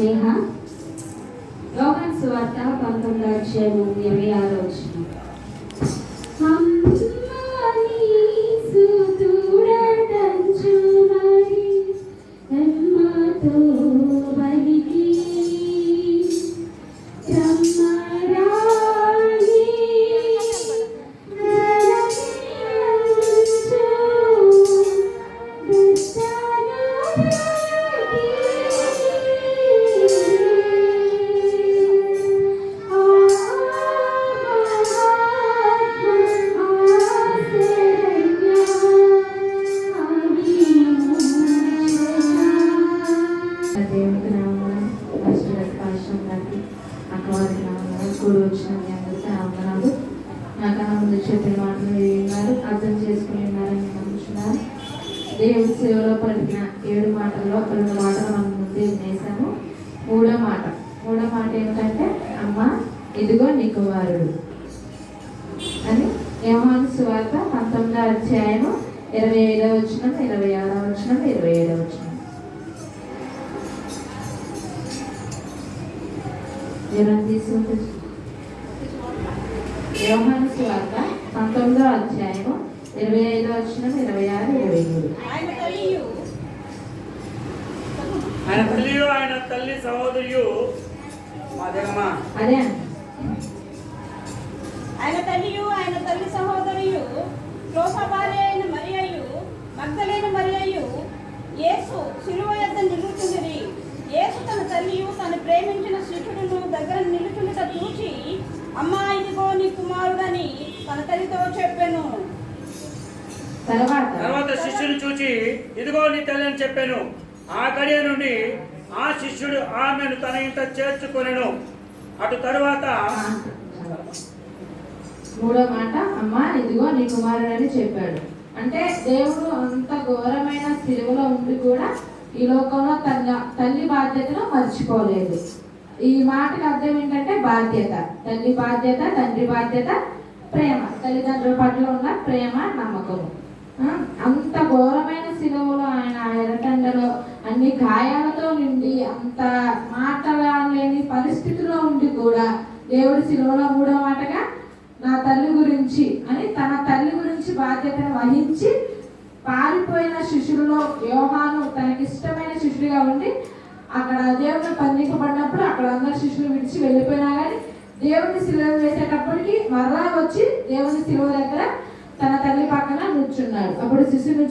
స్నేహ యోహాను సువార్త 19:26 చెప్పిన మాటలు విన్నారు, అర్థం చేసుకుని ఉన్నారని నమ్ముతున్నారు. దేవుడి సేవలో పలికిన 7 మాటల్లో 2 మాటలు మనం ముందే వినేసాము. మూడో మాట ఏమిటంటే అమ్మ ఇదిగో నీ కుమారుడు అని యోహాను సువార్త 19:25, 26, 27. ఎవరైనా తీసుకుంటే యోహాను సువార్త 19:25, 26, 27. ఆయన తల్లియు ఆయన తల్లి సహోదరియు అదే ఆయన తల్లియు ఆయన తల్లి సహోదరియు క్లోపా భార్య అయిన మరియయు మగ్దలేన మరియయు యేసు శిలువ యొద్ద నిలుచుండిరి. యేసు తన తల్లియు తను ప్రేమించిన శిష్యుడును దగ్గర నిలుచుండుట చూచి అమ్మా ఇదిగో నీ కుమారుడని తన తల్లితో చెప్పెను. తర్వాత శిష్యుని చూచి ఇదిగో నీ తల్లి అని చెప్పాను. ఆ గడియ నుండి ఆ శిష్యుడు ఆమెను తన ఇంట చేర్చుకొనెను. అటు తరువాత మూడో మాట అమ్మా ఇదిగో నీ కుమారుడని చెప్పాడు. అంటే దేవుడు అంత ఘోరమైన సిలువలో ఉండి కూడా ఈ లోకంలో తన తల్లి బాధ్యతను మర్చిపోలేదు. ఈ మాటకి అర్థం ఏంటంటే బాధ్యత, తల్లి బాధ్యత, తండ్రి బాధ్యత, ప్రేమ, తల్లిదండ్రుల పట్ల ఉన్న ప్రేమ, నమ్మకము. అంత ఘోరమైన సిలువలో ఆయన ఎర్రటండలో అన్ని గాయాలతో నిండి అంత మాట్లాడలేని పరిస్థితిలో ఉండి కూడా దేవుడి సిలువలో మూడో మాటగా నా తల్లి గురించి అని తన తల్లి గురించి బాధ్యతను వహించి పారిపోయిన శిష్యులలో యోహాను తనకిష్టమైన శిష్యుడిగా ఉండి అక్కడ దేవుడిని బంధింపబడినప్పుడు అక్కడ అందరు శిష్యులు విడిచి వెళ్ళిపోయినా కానీ దేవుడిని సిలువ వేసేటప్పటికి మరలా వచ్చి దేవుని సిలువ దగ్గర తన తల్లి పక్కన కూర్చున్నాడు. అప్పుడు శిష్యుని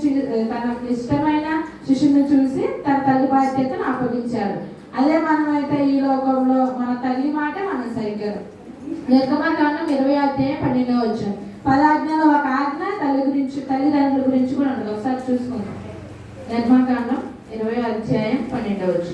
తనకు ఇష్టమైన శిష్యుని చూసి తన తల్లి బాధ్యతను అప్పగించాడు. అదే మనమైతే ఈ లోకంలో మన తల్లి మాట మనం సరిగ్గా నిర్గమకాండం 20:12 10 ఆజ్ఞలో ఒక ఆజ్ఞ తల్లి గురించి, తల్లిదండ్రుల గురించి కూడా ఉండదు. ఒకసారి చూసుకుందాం. నిర్గమకాండం 20:12.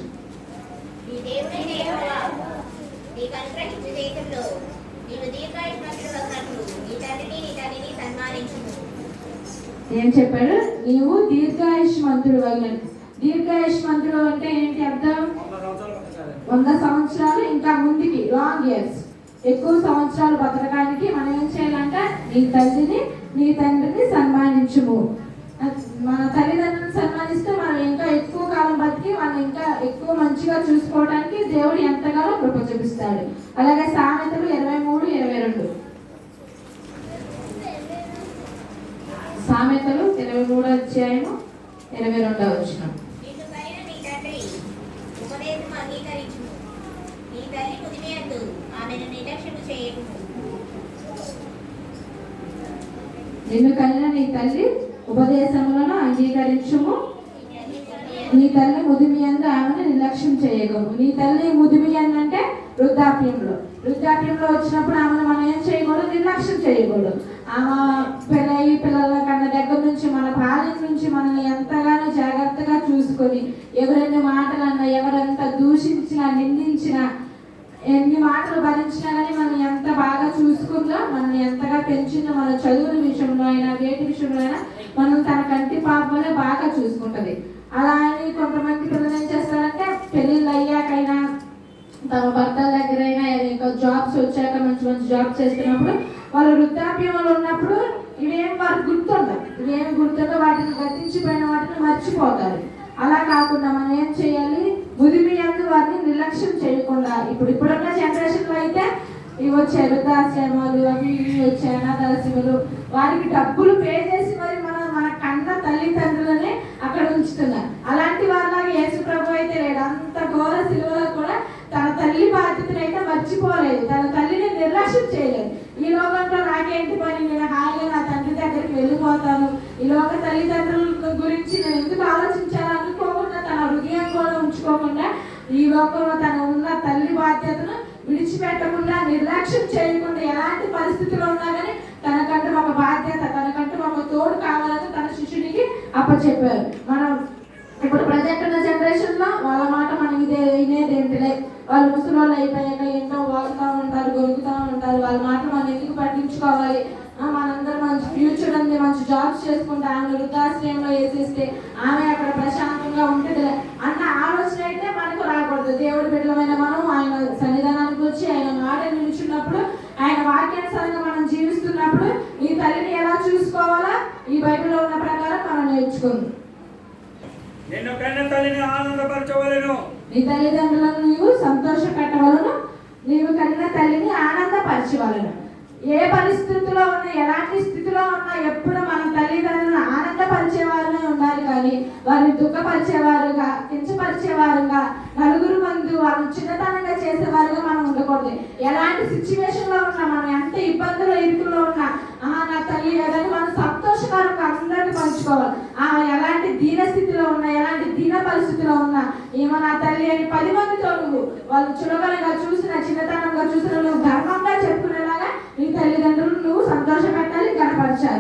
ఏం చెప్పాడు? నీవు దీర్ఘాయుష్మంతుడు అయినట్టు. దీర్ఘాయుష్మంతుడు అంటే ఏంటి అర్థం? 100 సంవత్సరాలు ఇంకా ముందుకి, లాంగ్ ఇయర్స్, ఎక్కువ సంవత్సరాలు బతకడానికి మనం ఏం చేయాలంటే నీ తల్లిని నీ తండ్రిని సన్మానించుము. మన తల్లిదండ్రులను సన్మానిస్తే మనం ఇంకా ఎక్కువ కాలం బతికి మనం ఇంకా ఎక్కువ మంచిగా చూసుకోవడానికి దేవుడు ఎంతగానో కృప చూపిస్తాడు. అలాగే సామెతలు 23:22. సామెతలు 23:22. నిన్ను కనిన నీ తల్లి ఉపదేశములను అంగీకరించుము. నీ తల్లి ముదిమియందు ఆమెను నిర్లక్ష్యం చేయగము. నీ తల్లి ముదిమియందు అంటే వృద్ధాప్యంలో వచ్చినప్పుడు ఆమెను మనం ఏం చేయకూడదు? నిర్లక్ష్యం చేయకూడదు. ఆమె పిల్లల కన్నా దగ్గర నుంచి మన బాల్యం నుంచి మనల్ని ఎంతగానో జాగ్రత్తగా చూసుకొని ఎవరెన్ని మాటలన్నా, ఎవరెంత దూషించినా, నిందించినా, ఎన్ని మాటలు భరించినా కానీ మనం ఎంత బాగా చూసుకుందో, మనల్ని ఎంతగా పెంచిందో, మన చదువుల విషయంలో అయినా వేటి విషయంలో అయినా మనం తన కంటి పాపలే బాగా చూసుకుంటుంది. అలా అని కొంతమంది పిల్లలు ఏం చేస్తారంటే పెళ్ళిళ్ళు అయ్యాకైనా తమ భర్తల దగ్గర అయినా ఇంకా జాబ్స్ వచ్చాక మంచి జాబ్స్ చేస్తున్నప్పుడు వాళ్ళు వృద్ధాప్యంలో ఉన్నప్పుడు ఇవేం వారికి గుర్తుండవు. ఇవేమి గుర్తుందో వాటిని గతించిపోయిన వాటిని మర్చిపోతారు. అలా కాకుండా మనం ఏం చేయాలి? ముదిమి యందు వారిని నిర్లక్ష్యం చేయకుండా. ఇప్పుడున్న జనరేషన్లో అయితే ఇవి వచ్చే వృద్ధాశ్రమాలు, అవి ఇవి వచ్చే అనాథాశ్రమాలు, వారికి డబ్బులు పే చేసి మరి మన కన్న తల్లిదండ్రులనే అక్కడ ఉంచుతున్నారు. అలాంటి వాళ్ళకి యేసు ప్రభు అయితే లేడు. అంత ఘోర సిలువలో కూడా తన తల్లి బాధ్యతను అయితే మర్చిపోలేదు, తన తల్లిని నిర్లక్ష్యం చేయలేదు. ఈ లోకంలో నాకేంటి పని, నేను హాయిగా నా తండ్రి దగ్గరికి వెళ్ళిపోతాను, ఈ లోక తల్లిదండ్రుల గురించి నేను ఎందుకు ఆలోచించాలనుకోకుండా, తన హృదయం కూడా ఉంచుకోకుండా, ఈ లోకంలో తన ఉన్న తల్లి బాధ్యతను విడిచిపెట్టకుండా, నిర్లక్ష్యం చేయకుండా, ఎలాంటి పరిస్థితిలో ఉన్నా కానీ తనకంటూ ఒక బాధ్యత, తనకంటూ ఒక తోడు కావాలని తన శిష్యుడికి అప్పచెప్పారు. మనం ఇప్పుడు ప్రజెంట్ ఉన్న జనరేషన్ లో వాళ్ళ మాట మనం వినేదేంటిలే, వాళ్ళు ముసలోళ్ళు అయిపోయాక ఏంటో వాగుతూ ఉంటారు, గొరుగుతూ ఉంటారు, వాళ్ళ మాట మనం ఎందుకు పట్టించుకోవాలి, మనందరం మంచి ఫ్యూచర్ ఉంది, మంచి జాబ్స్ చేసుకుంటే ఆమె వృద్ధాశ్రయంలో వేసేస్తే ఆమె అక్కడ ప్రశాంతంగా ఉంటుంది అన్న ఆలోచన అయితే మనకు రాకూడదు. దేవుడి బిడ్డలమైన మనం ఆయన సన్నిధానానికి వచ్చి ఆయన మాట నిలుచున్నప్పుడు, ఆయన వాక్యానుసారంగా మనం జీవిస్తున్నప్పుడు ఈ తల్లిని ఎలా చూసుకోవాలా ఈ బైబిల్లో ఉన్న ప్రకారం మనం నేర్చుకుంది. నిన్ను కన్న తల్లిని ఆనందపరచవలెను, నీ తల్లిదండ్రులను నీవు సంతోష పెట్టవలను, నీవు కన్న తల్లిని ఆనందపరచవలను. ఏ పరిస్థితిలో ఉన్నా, ఎలాంటి స్థితిలో ఉన్నా ఎప్పుడు మన తల్లిదండ్రులను ఆనందపరిచేవారుగా ఉండాలి కానీ వారిని దుఃఖపరిచేవారుగా, కించపరిచేవారుగా, నలుగురు మంది వారిని చిన్నతనంగా చేసేవారుగా మనం ఉండకూడదు. ఎలాంటి సిచ్యువేషన్లో ఉన్నా, మనం ఎంత ఇబ్బందులు ఇరుకులో ఉన్నా, నా తల్లి ఏదని మనం సంతోషకరంగా అందరినీ పంచుకోవాలి. ఎలాంటి దీన స్థితిలో ఉన్నా, ఎలాంటి దీన పరిస్థితిలో ఉన్నా, ఏమో నా తల్లి అని 10 మందితో నువ్వు వాళ్ళు చులకనగా చూసిన, చిన్నతనంగా చూసిన నువ్వు గర్వంగా చెప్పుకునేలాగా నీ తల్లిదండ్రులు నువ్వు సంతోష పెట్టాలి, గనపరచాలి.